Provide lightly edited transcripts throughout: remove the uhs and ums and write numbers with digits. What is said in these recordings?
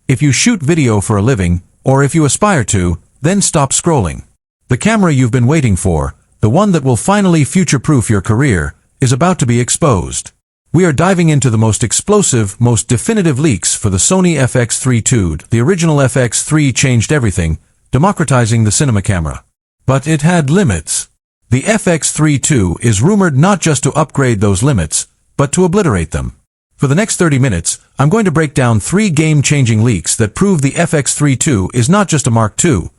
If you shoot video for a living, or if you aspire to, then stop scrolling. The camera you've been waiting for, the one that will finally future-proof your career, is about to be exposed. We are diving into the most explosive, most definitive leaks for the Sony FX3 II. The original FX3 changed everything, democratizing the cinema camera. But it had limits. The FX3 II is rumored not just to upgrade those limits, but to obliterate them. For the next 30 minutes, I'm going to break down 3 game-changing leaks that prove the FX3 II is not just a Mark II.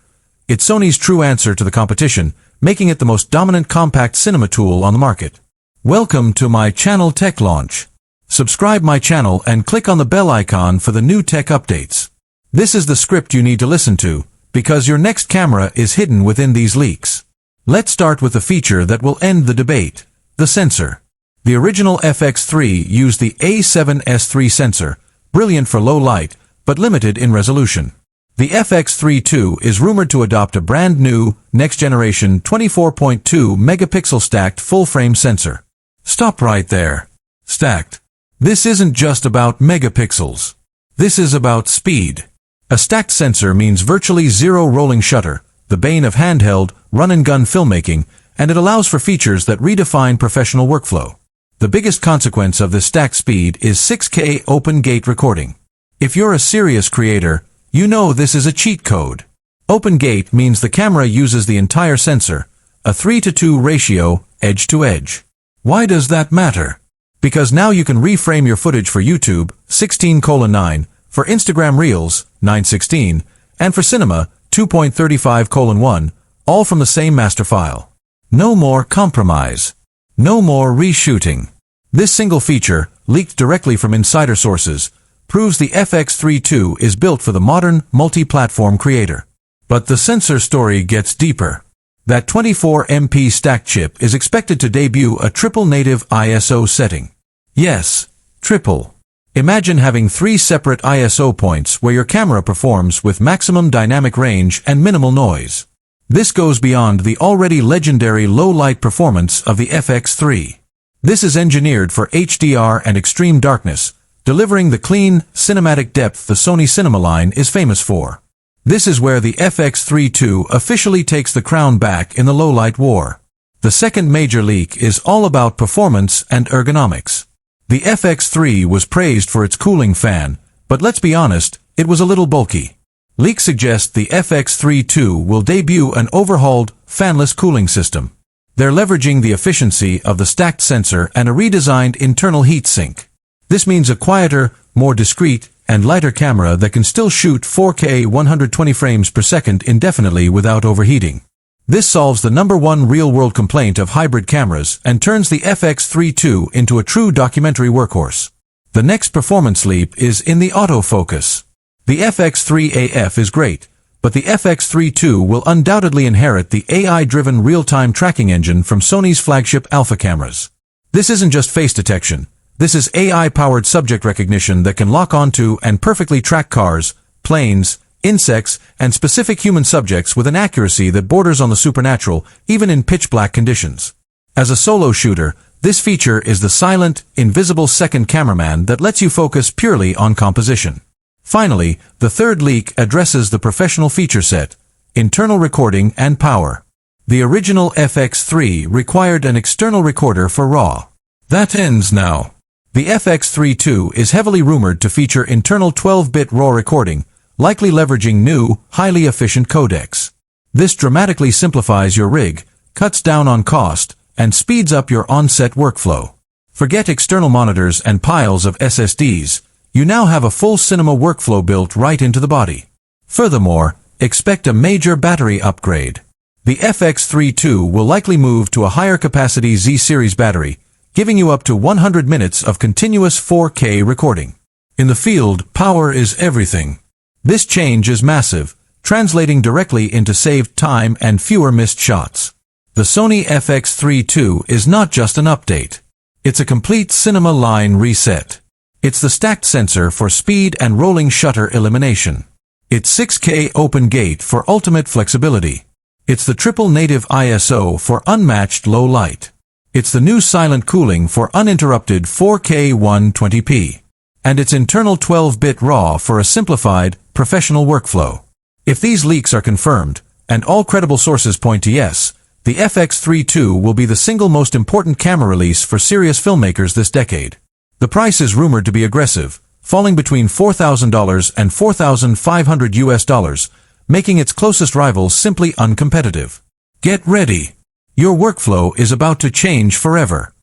It's Sony's true answer to the competition, making it the most dominant compact cinema tool on the market. Welcome to my channel Tech Launch. Subscribe my channel and click on the bell icon for the new tech updates. This is the script you need to listen to, because your next camera is hidden within these leaks. Let's start with the feature that will end the debate, the sensor. The original FX3 used the A7S III sensor, brilliant for low light, but limited in resolution. The FX3 II is rumored to adopt a brand new, next-generation 24.2 megapixel stacked full-frame sensor. Stop right there. Stacked. This isn't just about megapixels. This is about speed. A stacked sensor means virtually zero rolling shutter, the bane of handheld, run-and-gun filmmaking, and it allows for features that redefine professional workflow. The biggest consequence of this stacked speed is 6K open gate recording. If you're a serious creator, you know this is a cheat code. Open gate means the camera uses the entire sensor, a 3:2 ratio, edge to edge. Why does that matter? Because now you can reframe your footage for YouTube, 16:9, for Instagram Reels, 9:16, and for cinema, 2.35:1, all from the same master file. No more compromise. No more reshooting. This single feature, leaked directly from insider sources, proves the FX3 II is built for the modern, multi-platform creator. But the sensor story gets deeper. That 24MP stacked chip is expected to debut a triple native ISO setting. Yes, triple. Imagine having 3 separate ISO points where your camera performs with maximum dynamic range and minimal noise. This goes beyond the already legendary low-light performance of the FX3. This is engineered for HDR and extreme darkness, delivering the clean, cinematic depth the Sony cinema line is famous for. This is where the FX3 II officially takes the crown back in the low-light war. The second major leak is all about performance and ergonomics. The FX3 was praised for its cooling fan, but let's be honest, it was a little bulky. Leaks suggest the FX3 II will debut an overhauled, fanless cooling system. They're leveraging the efficiency of the stacked sensor and a redesigned internal heat sink. This means a quieter, more discreet, and lighter camera that can still shoot 4K 120 frames per second indefinitely without overheating. This solves the #1 real-world complaint of hybrid cameras and turns the FX3 II into a true documentary workhorse. The next performance leap is in the autofocus. The FX3 AF is great, but the FX3 II will undoubtedly inherit the AI-driven real-time tracking engine from Sony's flagship Alpha cameras. This isn't just face detection. This is AI-powered subject recognition that can lock onto and perfectly track cars, planes, insects, and specific human subjects with an accuracy that borders on the supernatural, even in pitch-black conditions. As a solo shooter, this feature is the silent, invisible second cameraman that lets you focus purely on composition. Finally, the third leak addresses the professional feature set, internal recording and power. The original FX3 required an external recorder for RAW. That ends now. The FX3 II is heavily rumored to feature internal 12-bit RAW recording, likely leveraging new, highly efficient codecs. This dramatically simplifies your rig, cuts down on cost, and speeds up your on-set workflow. Forget external monitors and piles of SSDs. You now have a full cinema workflow built right into the body. Furthermore, expect a major battery upgrade. The FX3 II will likely move to a higher capacity Z-series battery, giving you up to 100 minutes of continuous 4K recording. In the field, power is everything. This change is massive, translating directly into saved time and fewer missed shots. The Sony FX3 II is not just an update. It's a complete cinema line reset. It's the stacked sensor for speed and rolling shutter elimination. It's 6K open gate for ultimate flexibility. It's the triple native ISO for unmatched low light. It's the new silent cooling for uninterrupted 4K 120p. and its internal 12-bit RAW for a simplified, professional workflow. If these leaks are confirmed, and all credible sources point to yes, the FX3 II will be the single most important camera release for serious filmmakers this decade. The price is rumored to be aggressive, falling between $4,000 and $4,500, making its closest rival simply uncompetitive. Get ready! Your workflow is about to change forever.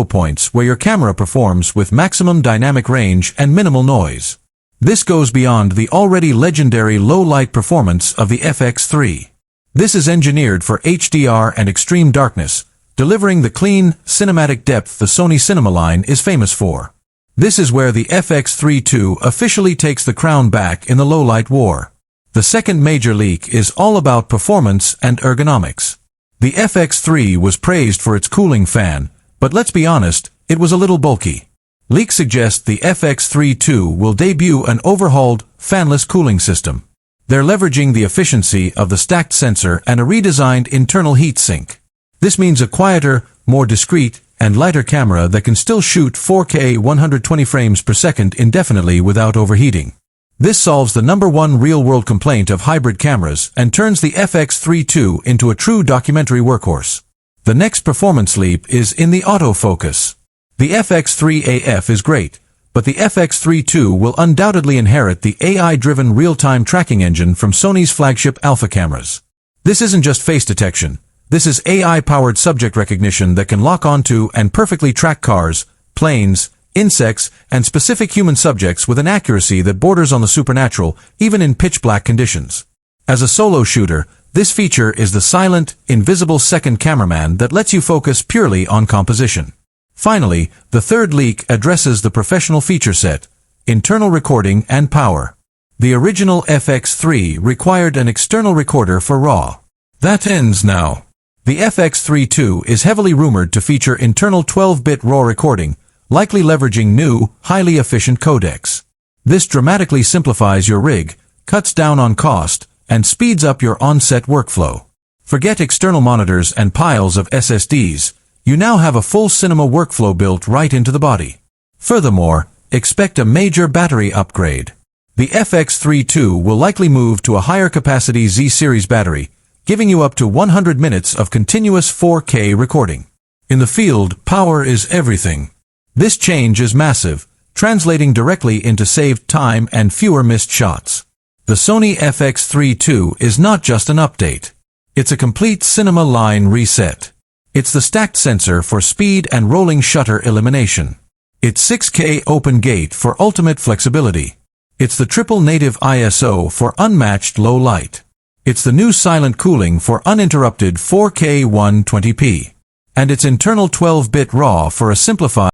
Points where your camera performs with maximum dynamic range and minimal noise. This goes beyond the already legendary low-light performance of the FX3. This is engineered for HDR and extreme darkness, delivering the clean, cinematic depth the Sony cinema line is famous for. This is where the FX3 II officially takes the crown back in the low-light war. The second major leak is all about performance and ergonomics. The FX3 was praised for its cooling fan, but let's be honest, it was a little bulky. Leaks suggest the FX3 II will debut an overhauled, fanless cooling system. They're leveraging the efficiency of the stacked sensor and a redesigned internal heat sink. This means a quieter, more discreet, and lighter camera that can still shoot 4K 120 frames per second indefinitely without overheating. This solves the #1 real-world complaint of hybrid cameras and turns the FX3 II into a true documentary workhorse. The next performance leap is in the autofocus. The FX3 AF is great, but the FX3 II will undoubtedly inherit the AI-driven real-time tracking engine from Sony's flagship Alpha cameras. This isn't just face detection. This is AI-powered subject recognition that can lock onto and perfectly track cars, planes, insects, and specific human subjects with an accuracy that borders on the supernatural, even in pitch-black conditions. As a solo shooter, this feature is the silent, invisible second cameraman that lets you focus purely on composition. Finally, the third leak addresses the professional feature set, internal recording and power. The original FX3 required an external recorder for RAW. That ends now. The FX3 II is heavily rumored to feature internal 12-bit RAW recording, likely leveraging new, highly efficient codecs. This dramatically simplifies your rig, cuts down on cost, and speeds up your on-set workflow. Forget external monitors and piles of SSDs. You now have a full cinema workflow built right into the body. Furthermore, expect a major battery upgrade. The FX3 II will likely move to a higher capacity Z-series battery, giving you up to 100 minutes of continuous 4K recording. In the field, power is everything. This change is massive, translating directly into saved time and fewer missed shots. The Sony FX3 II is not just an update. It's a complete cinema line reset. It's the stacked sensor for speed and rolling shutter elimination. It's 6K open gate for ultimate flexibility. It's the triple native ISO for unmatched low light. It's the new silent cooling for uninterrupted 4K 120p. And its internal 12-bit RAW for a simplified